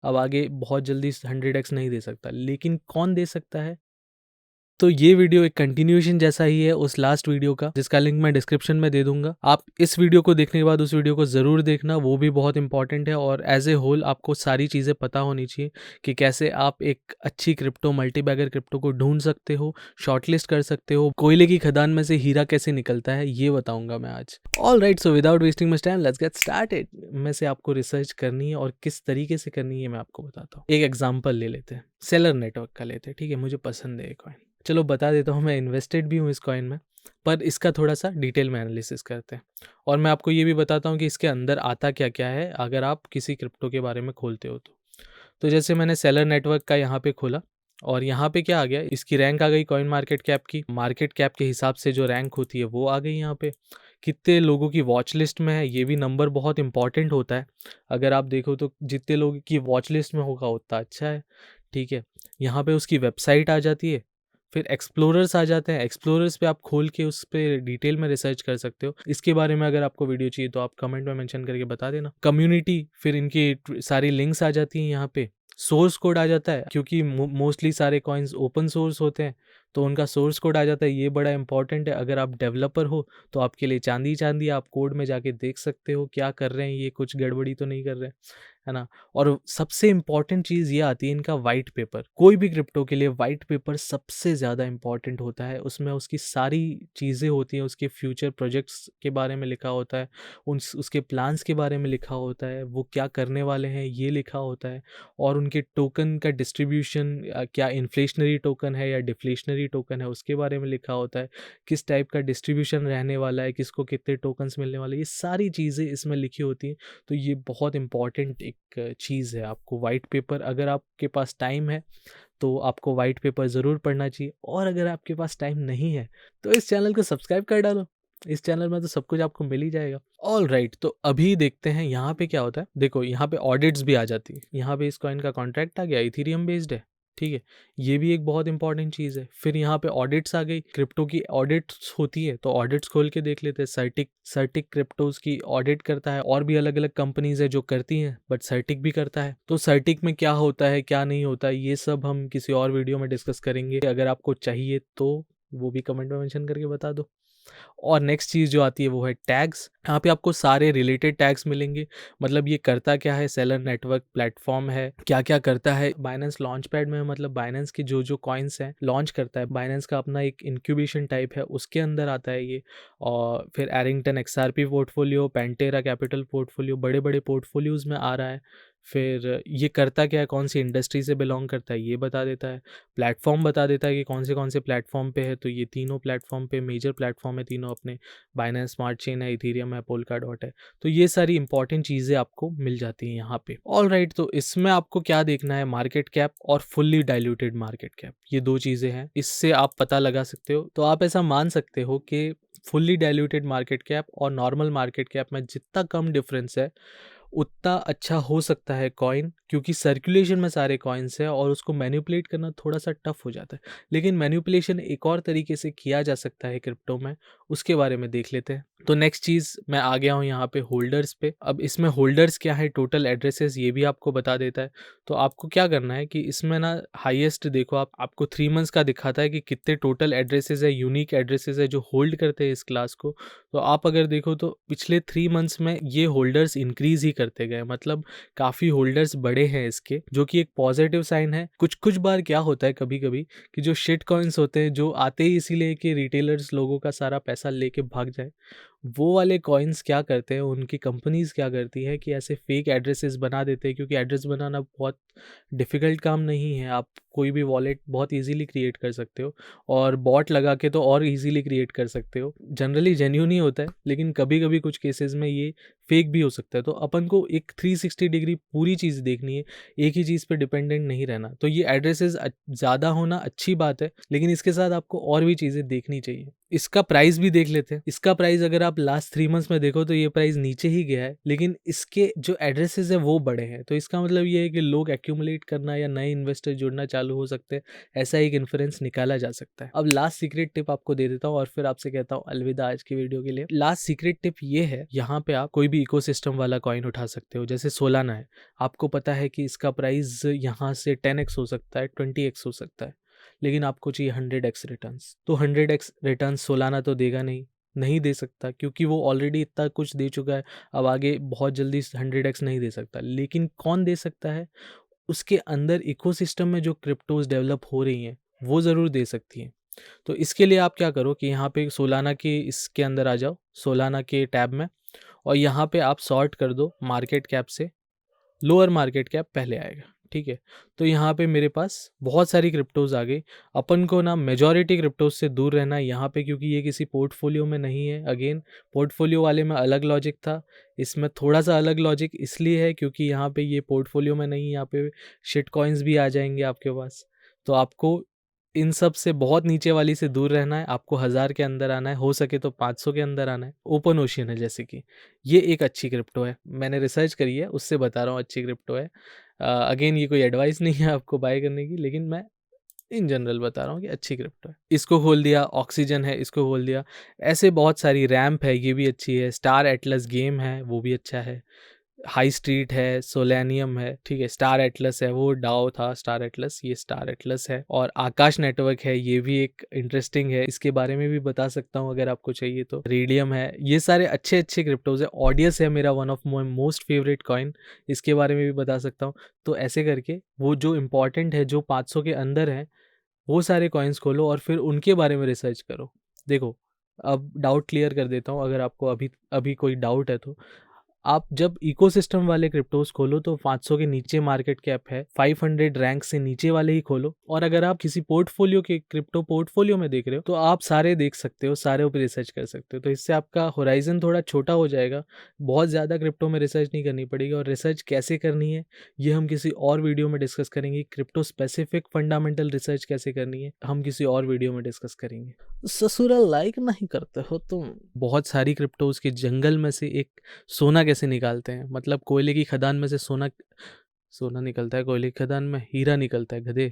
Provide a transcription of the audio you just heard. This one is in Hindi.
अब आगे बहुत जल्दी 100x नहीं दे सकता, लेकिन कौन दे सकता है? तो ये वीडियो एक कंटिन्यूएशन जैसा ही है उस लास्ट वीडियो का, जिसका लिंक मैं डिस्क्रिप्शन में दे दूंगा। आप इस वीडियो को देखने के बाद उस वीडियो को ज़रूर देखना, वो भी बहुत इंपॉर्टेंट है। और एज ए होल आपको सारी चीज़ें पता होनी चाहिए कि कैसे आप एक अच्छी क्रिप्टो, मल्टीबैगर क्रिप्टो को ढूंढ सकते हो, शॉर्टलिस्ट कर सकते हो, कोयले की खदान में से हीरा कैसे निकलता है, ये बताऊंगा मैं आज। All right, so without wasting much time let's get started. में से आपको रिसर्च करनी है और किस तरीके से करनी है मैं आपको बताता हूँ। एक एग्जाम्पल ले लेते हैं, सेलर नेटवर्क का लेते हैं, ठीक है? मुझे पसंद है ये कॉइन, चलो बता देता हूँ, मैं इन्वेस्टेड भी हूँ इस कॉइन में, पर इसका थोड़ा सा डिटेल में एनालिसिस करते हैं। और मैं आपको ये भी बताता हूँ कि इसके अंदर आता क्या क्या है अगर आप किसी क्रिप्टो के बारे में खोलते हो तो जैसे मैंने सेलर नेटवर्क का यहाँ पे खोला और यहाँ पे क्या आ गया, इसकी रैंक आ गई कॉइन मार्केट कैप की। मार्केट कैप के हिसाब से जो रैंक होती है वो आ गई यहाँ पे। कितने लोगों की वॉच लिस्ट में है, ये भी नंबर बहुत इंपॉर्टेंट होता है। अगर आप देखो तो जितने लोगों की वॉच लिस्ट में होगा उतना अच्छा है, ठीक है? यहाँ पे उसकी वेबसाइट आ जाती है, फिर एक्सप्लोरर्स आ जाते हैं। एक्सप्लोरर्स पे आप खोल के उस पर डिटेल में रिसर्च कर सकते हो। इसके बारे में अगर आपको वीडियो चाहिए तो आप कमेंट में मेंशन करके बता देना। कम्युनिटी, फिर इनकी सारी लिंक्स आ जाती हैं यहाँ पे। सोर्स कोड आ जाता है, क्योंकि मोस्टली सारे कॉइन्स ओपन सोर्स होते हैं तो उनका सोर्स कोड आ जाता है। ये बड़ा इंपॉर्टेंट है। अगर आप डेवलपर हो तो आपके लिए चांदी चांदी, आप कोड में जाके देख सकते हो क्या कर रहे हैं, ये कुछ गड़बड़ी तो नहीं कर रहे हैं, है ना? और सबसे इंपॉर्टेंट चीज़ ये आती है इनका वाइट पेपर। कोई भी क्रिप्टो के लिए वाइट पेपर सबसे ज़्यादा इंपॉर्टेंट होता है। उसमें उसकी सारी चीज़ें होती हैं, उसके फ्यूचर प्रोजेक्ट्स के बारे में लिखा होता है, उसके प्लान्स के बारे में लिखा होता है, वो क्या करने वाले हैं ये लिखा होता है। और उनके टोकन का डिस्ट्रीब्यूशन, क्या इन्फ्लेशनरी टोकन है या डिफ्लेशनरी टोकन है, उसके बारे में लिखा होता है। किस टाइप का डिस्ट्रीब्यूशन रहने वाला है, किसको कितने टोकन्स मिलने वाले, ये सारी चीज़ें इसमें लिखी होती हैं। तो ये बहुत इंपॉर्टेंट एक चीज़ है। आपको वाइट पेपर, अगर आपके पास टाइम है तो आपको वाइट पेपर ज़रूर पढ़ना चाहिए। और अगर आपके पास टाइम नहीं है तो इस चैनल को सब्सक्राइब कर डालो। इस चैनल में तो सब कुछ आपको मिल ही जाएगा। ऑल राइट, तो अभी देखते हैं यहाँ पे क्या होता है। देखो यहाँ पे ऑडिट्स भी आ जाती है। यहाँ पे इस कॉइन का कॉन्ट्रैक्ट आ गया, इथेरियम बेस्ड है, ठीक है? ये भी एक बहुत इंपॉर्टेंट चीज़ है। फिर यहाँ पे ऑडिट्स आ गई, क्रिप्टो की ऑडिट्स होती है तो ऑडिट्स खोल के देख लेते हैं। सर्टिक क्रिप्टोज की ऑडिट करता है, और भी अलग अलग कंपनीज है जो करती हैं, बट सर्टिक भी करता है। तो सर्टिक में क्या होता है क्या नहीं होता है, ये सब हम किसी और वीडियो में डिस्कस करेंगे। अगर आपको चाहिए तो वो भी कमेंट में मेंशन करके बता दो। और नेक्स्ट चीज़ जो आती है वो है टैग्स। यहाँ पे आपको सारे रिलेटेड टैग्स मिलेंगे। मतलब ये करता क्या है, सेलर नेटवर्क प्लेटफॉर्म है, क्या क्या करता है। बाइनेंस लॉन्च पैड में, मतलब बाइनेंस की जो जो कॉइन्स हैं लॉन्च करता है, बाइनेंस का अपना एक इंक्यूबेशन टाइप है, उसके अंदर आता है ये। और फिर Arrington XRP portfolio, Pantera Capital portfolio, बड़े बड़े पोर्टफोलियोज में आ रहा है। फिर ये करता क्या है, कौन सी इंडस्ट्री से बिलोंग करता है ये बता देता है। प्लेटफॉर्म बता देता है कि कौन से प्लेटफॉर्म पे है। तो ये तीनों प्लेटफॉर्म पे मेजर प्लेटफॉर्म है तीनों अपने, बाइनेंस स्मार्ट चेन है, इथेरियम है, पोल्का डॉट है। तो ये सारी इंपॉर्टेंट चीज़ें आपको मिल जाती हैं यहाँ पे। ऑल राइट, तो इसमें आपको क्या देखना है, मार्केट कैप और फुल्ली डाइल्यूटेड मार्केट कैप, ये दो चीज़ें हैं। इससे आप पता लगा सकते हो। तो आप ऐसा मान सकते हो कि फुल्ली डाइल्यूटेड मार्केट कैप और नॉर्मल मार्केट कैप में जितना कम डिफरेंस है उतना अच्छा हो सकता है कॉइन, क्योंकि सर्कुलेशन में सारे कॉइन्स हैं और उसको मैनिपुलेट करना थोड़ा सा टफ हो जाता है। लेकिन मैनिपुलेशन एक और तरीके से किया जा सकता है क्रिप्टो में, उसके बारे में देख लेते हैं। तो नेक्स्ट चीज़, मैं आ गया हूँ यहाँ पे होल्डर्स पे। अब इसमें होल्डर्स क्या है, टोटल एड्रेसेस, ये भी आपको बता देता है। तो आपको क्या करना है कि इसमें ना हाईएस्ट देखो, आपको 3 मंथ्स का दिखाता है कि कितने टोटल एड्रेसेस है, यूनिक एड्रेसेस है जो होल्ड करते हैं इस क्लास को। तो आप अगर देखो तो पिछले 3 मंथ्स में ये होल्डर्स इंक्रीज ही करते गए, मतलब काफ़ी होल्डर्स बड़े हैं इसके, जो कि एक पॉजिटिव साइन है। कुछ बार क्या होता है कभी कभी कि जो शिट कॉइन्स होते हैं, जो आते ही इसीलिए कि रिटेलर्स लोगों का सारा पैसा लेके भाग जाए, वो वाले कॉइन्स क्या करते हैं, उनकी कंपनीज क्या करती है कि ऐसे फेक एड्रेसेस बना देते हैं। क्योंकि एड्रेस बनाना बहुत डिफ़िकल्ट काम नहीं है, आप कोई भी वॉलेट बहुत इजीली क्रिएट कर सकते हो, और बॉट लगा के तो और इजीली क्रिएट कर सकते हो। जनरली जेन्युइन ही होता है, लेकिन कभी कभी कुछ केसेस में ये फेक भी हो सकता है। तो अपन को एक 360 डिग्री पूरी चीज़ देखनी है, एक ही चीज़ पे डिपेंडेंट नहीं रहना। तो ये एड्रेसेस ज़्यादा होना अच्छी बात है, लेकिन इसके साथ आपको और भी चीज़ें देखनी चाहिए। इसका प्राइस भी देख लेते हैं। इसका प्राइस अगर आप आप लास्ट 3 मंथ्स में देखो तो ये प्राइस नीचे ही गया है, लेकिन इसके जो एड्रेसेस है वो बड़े हैं। तो इसका मतलब ये है कि लोग एक्यूमुलेट करना या नए इन्वेस्टर जुड़ना चालू हो सकते हैं, ऐसा एक इन्फ्रेंस निकाला जा सकता है। अब लास्ट सीक्रेट टिप आपको दे देता हूँ और फिर आपसे कहता हूँ अलविदा आज की वीडियो के लिए। लास्ट सीक्रेट टिप ये है, यहाँ पे आप कोई भी इकोसिस्टम वाला कॉइन उठा सकते हो, जैसे सोलाना है। आपको पता है कि इसका प्राइस यहाँ से 10x हो सकता है, 20x हो सकता है, लेकिन आपको चाहिए 100x रिटर्न्स। तो 100x रिटर्न्स सोलाना तो देगा नहीं दे सकता, क्योंकि वो ऑलरेडी इतना कुछ दे चुका है। अब आगे बहुत जल्दी 100x नहीं दे सकता, लेकिन कौन दे सकता है? उसके अंदर इकोसिस्टम में जो क्रिप्टोज डेवलप हो रही हैं वो ज़रूर दे सकती हैं। तो इसके लिए आप क्या करो कि यहाँ पे सोलाना के इसके अंदर आ जाओ, सोलाना के टैब में, और यहाँ पे आप सॉर्ट कर दो मार्केट कैप से, लोअर मार्केट कैप पहले आएगा, ठीक है। तो यहाँ पे मेरे पास बहुत सारी क्रिप्टोज आ गई। अपन को ना मेजॉरिटी क्रिप्टोज से दूर रहना है यहाँ पे, क्योंकि ये किसी पोर्टफोलियो में नहीं है। अगेन, पोर्टफोलियो वाले में अलग लॉजिक था, इसमें थोड़ा सा अलग लॉजिक इसलिए है क्योंकि यहाँ पे ये पोर्टफोलियो में नहीं, यहाँ पे शिट कॉइन्स भी आ जाएंगे आपके पास। तो आपको इन सब से बहुत नीचे वाली से दूर रहना है, आपको 1000 के अंदर आना है, हो सके तो 500 के अंदर आना है। ओपन ओशियन है जैसे कि, ये एक अच्छी क्रिप्टो है, मैंने रिसर्च करी है, उससे बता रहा हूँ अच्छी क्रिप्टो है। अगेन ये कोई एडवाइस नहीं है आपको बाय करने की, लेकिन मैं इन जनरल बता रहा हूँ कि अच्छी क्रिप्टो है। इसको खोल दिया, ऑक्सीजन है, इसको खोल दिया, ऐसे बहुत सारी। रैम्प है, ये भी अच्छी है। स्टार एटलस गेम है, वो भी अच्छा है। हाई स्ट्रीट है, सोलेनियम है, ठीक है। स्टार एटलस है, वो डाओ था स्टार एटलस, ये स्टार एटलस है। और आकाश नेटवर्क है, ये भी एक इंटरेस्टिंग है, इसके बारे में भी बता सकता हूँ अगर आपको चाहिए तो। रेडियम है, ये सारे अच्छे अच्छे क्रिप्टोज है। ऑडियस है मेरा one of my most favourite coin, इसके बारे में भी बता सकता हूँ। तो ऐसे करके वो जो इम्पोर्टेंट है, जो 500 के अंदर है, वो सारे कॉइन्स खोलो और फिर उनके बारे में रिसर्च करो। देखो, अब डाउट क्लियर कर देता हूँ, अगर आपको अभी अभी कोई डाउट है तो। आप जब इकोसिस्टम वाले क्रिप्टोज खोलो तो 500 के नीचे मार्केट कैप है, 500 रैंक से नीचे वाले ही खोलो। और अगर आप किसी पोर्टफोलियो के क्रिप्टो पोर्टफोलियो में देख रहे हो तो आप सारे देख सकते हो, सारे ऊपर रिसर्च कर सकते हो। तो इससे आपका होराइजन थोड़ा छोटा हो जाएगा, बहुत ज़्यादा क्रिप्टो में रिसर्च नहीं करनी पड़ेगी। और रिसर्च कैसे करनी है ये हम किसी और वीडियो में डिस्कस करेंगे। क्रिप्टो स्पेसिफिक फंडामेंटल रिसर्च कैसे करनी है हम किसी और वीडियो में डिस्कस करेंगे। ससुरा लाइक नहीं करते हो तुम। बहुत सारी क्रिप्टोज के जंगल में से एक सोना कैसे निकालते हैं, मतलब कोयले की खदान में से सोना निकलता है, कोयले की खदान में हीरा निकलता है, गधे।